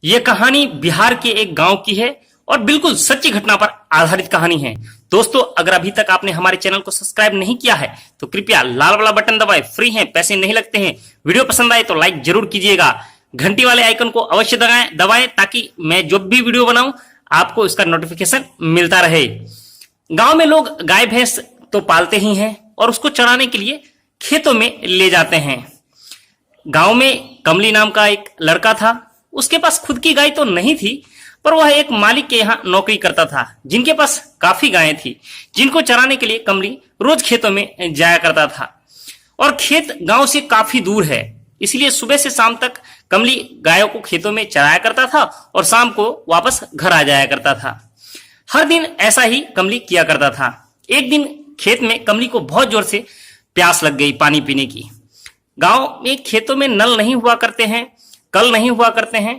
ये कहानी बिहार के एक गांव की है और बिल्कुल सच्ची घटना पर आधारित कहानी है। दोस्तों, अगर अभी तक आपने हमारे चैनल को सब्सक्राइब नहीं किया है तो कृपया लाल वाला बटन दबाएं। फ्री है, पैसे नहीं लगते हैं। वीडियो पसंद आए तो लाइक जरूर कीजिएगा। घंटी वाले आइकन को अवश्य दबाएं ताकि मैं जब भी वीडियो बनाऊं आपको इसका नोटिफिकेशन मिलता रहे। गांव में लोग गाय भैंस तो पालते ही हैं और उसको चराने के लिए खेतों में ले जाते हैं। गांव में कमली नाम का एक लड़का था। उसके पास खुद की गाय तो नहीं थी, पर वह एक मालिक के यहाँ नौकरी करता था जिनके पास काफी गायें थी, जिनको चराने के लिए कमली रोज खेतों में जाया करता था। और खेत गांव से काफी दूर है, इसलिए सुबह से शाम तक कमली गायों को खेतों में चराया करता था और शाम को वापस घर आ जाया करता था। हर दिन ऐसा ही कमली किया करता था। एक दिन खेत में कमली को बहुत जोर से प्यास लग गई पानी पीने की। गांव में खेतों में नल नहीं हुआ करते हैं, कल नहीं हुआ करते हैं।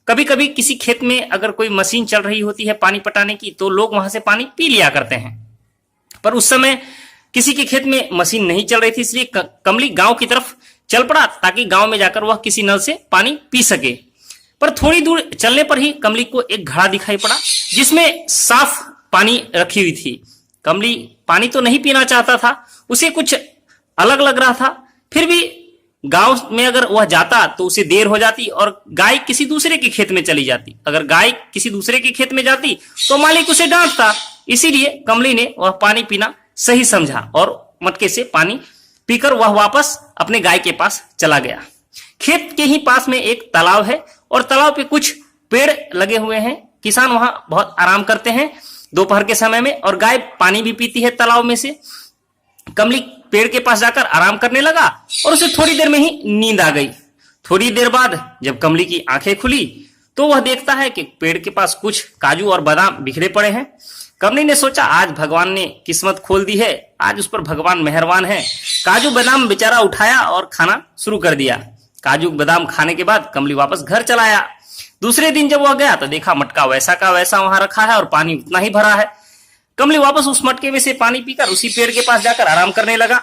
कभी कभी किसी खेत में अगर कोई मशीन चल रही होती है पानी पटाने की तो लोग वहां से पानी पी लिया करते हैं, पर उस समय किसी के खेत में मशीन नहीं चल रही थी, इसलिए कमली गांव की तरफ चल पड़ा ताकि गांव में जाकर वह किसी नल से पानी पी सके। पर थोड़ी दूर चलने पर ही कमली को एक घड़ा दिखाई पड़ा जिसमें साफ पानी रखी हुई थी। कमली पानी तो नहीं पीना चाहता था, उसे कुछ अलग लग रहा था। फिर भी गांव में अगर वह जाता तो उसे देर हो जाती और गाय किसी दूसरे के खेत में चली जाती। अगर गाय किसी दूसरे के खेत में जाती तो मालिक उसे डांटता। इसीलिए कमली ने वह पानी पीना सही समझा और मटके से पानी पीकर वह वापस अपने गाय के पास चला गया। खेत के ही पास में एक तालाब है और तालाब पे कुछ पेड़ लगे हुए हैं। किसान वहां बहुत आराम करते हैं दोपहर के समय में, और गाय पानी भी पीती है तालाब में से। कमली पेड़ के पास जाकर आराम करने लगा और उसे थोड़ी देर में ही नींद आ गई। थोड़ी देर बाद जब कमली की आंखें खुली तो वह देखता है कि पेड़ के पास कुछ काजू और बादाम बिखरे पड़े हैं। कमली ने सोचा आज भगवान ने किस्मत खोल दी है, आज उस पर भगवान मेहरबान है। काजू बादाम बेचारा उठाया और खाना शुरू कर दिया। काजू बादाम खाने के बाद कमली वापस घर चला आया। दूसरे दिन जब वह गया तो देखा मटका वैसा का वैसा वहां रखा है और पानी उतना ही भरा है। कमली वापस उस मटके में से पानी पीकर उसी पेड़ के पास जाकर आराम करने लगा।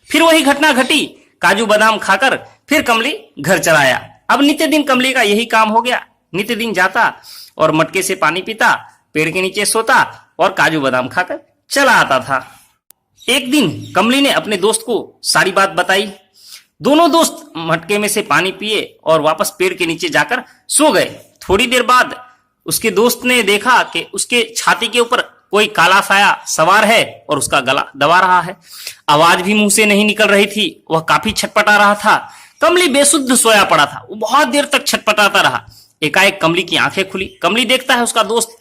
फिर वही घटना घटी। काजू बादाम खाकर फिर कमली घर चला आया। अब नित्य दिन कमली का यही काम हो गया। नित्य दिन जाता और मटके से पानी पीता, पेड़ के नीचे सोता और काजू बादाम खाकर चला आता था। एक दिन कमली ने अपने दोस्त को सारी बात बताई। दोनों दोस्त मटके में से पानी पिए और वापस पेड़ के नीचे जाकर सो गए। थोड़ी देर बाद उसके दोस्त ने देखा कि उसके छाती के ऊपर कोई काला साया सवार है और उसका गला दबा रहा है। आवाज भी मुंह से नहीं निकल रही थी, वह काफी छटपटा रहा था। कमली बेसुध सोया पड़ा था, वो बहुत देर तक छटपटाता रहा। एकाएक कमली की आंखें खुली। कमली देखता है उसका दोस्त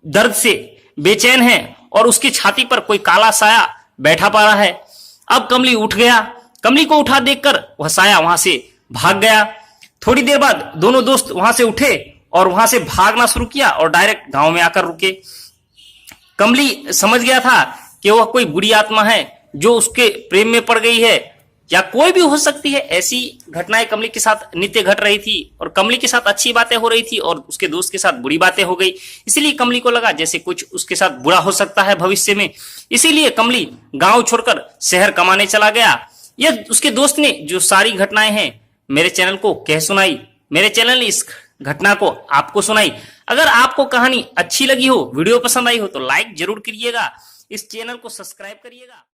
दर्द से बेचैन है और उसकी छाती पर कोई काला साया बैठा पड़ा है। अब कमली उठ गया। कमली को उठा देखकर वह साया वहां से भाग गया। थोड़ी देर बाद दोनों दोस्त वहां से उठे और वहां से भागना शुरू किया और डायरेक्ट गांव में आकर रुके। कमली समझ गया था कि वह कोई बुरी आत्मा है जो उसके प्रेम में पड़ गई है, या कोई भी हो सकती है। ऐसी घटनाएं कमली के साथ नित्य घट रही थी और कमली के साथ अच्छी बातें हो रही थी और उसके दोस्त के साथ बुरी बातें हो गई। इसलिए कमली को लगा जैसे कुछ उसके साथ बुरा हो सकता है भविष्य में। इसीलिए कमली गांव छोड़कर शहर कमाने चला गया। यह उसके दोस्त ने जो सारी घटनाएं हैं मेरे चैनल को कह सुनाई। मेरे चैनल ने इस घटना को आपको सुनाई। अगर आपको कहानी अच्छी लगी हो, वीडियो पसंद आई हो तो लाइक जरूर करिएगा, इस चैनल को सब्सक्राइब करिएगा।